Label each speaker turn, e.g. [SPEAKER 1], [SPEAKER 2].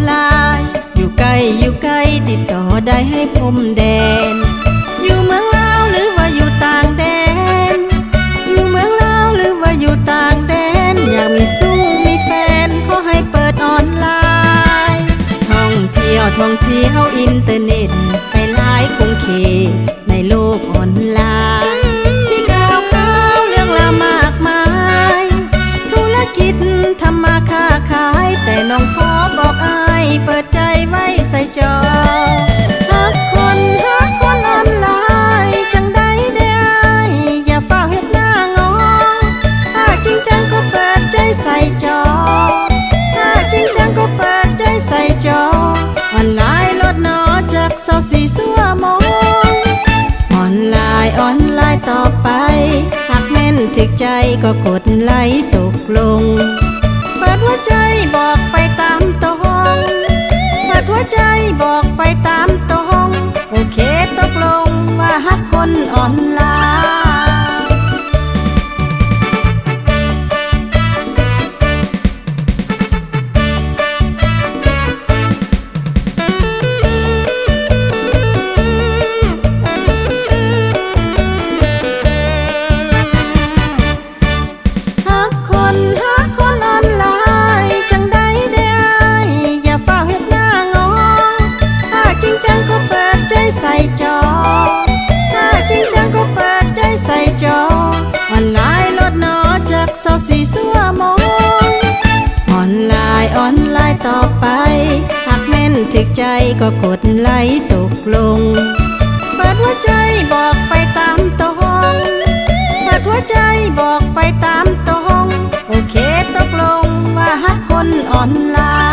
[SPEAKER 1] ไลน์อยู่ไกลติดต่อได้ให้พรมแดนอยู่เมืองลาวหรือว่าอยู่ต่างแดนอยู่เมืองลาวหรือว่าอยู่ต่างแดนอยากมีสู้มีแฟนขอให้เปิดออนไลน์ท่องเที่ยวอินเทอร์เน็ตไปหลายคงเขตในโลกออนไลน์มีข่าวเรื่องราวมากมายธุรกิจทำมาค้าขายแต่น้องขอบอกอายเปิดใจไว้ใส่จอฮักคนออนไลน์จังได้ได้อายอย่าเฝ้าเฮ็ดหน้างอถ้าจริงจังก็เปิดใจใส่จอถ้าจริงจังก็เปิดใจใส่จอออนไลน์ลดหนอจาก24 ชั่วโมงออนไลน์ต่อไปหากแม่นถึกใจก็กดไลค์ตกลงเปิดหัวใจบอกไปตามตรงเปิดหัวใจบอกไปตามตรงโอเคตกลงว่าฮักคนออนไลน์ใส่จอถ้าจริงจังก็เปิดใจใส่จอออนไลน์ลดหนอจาก24 ชั่วโมงออนไลน์ต่อไปหากแม่นถึกใจก็กดไลค์ตกลงเปิดหัวใจบอกไปตามตรงเปิดหัวใจบอกไปตามตรงโอเคตกลงว่าฮักคนออนไลน์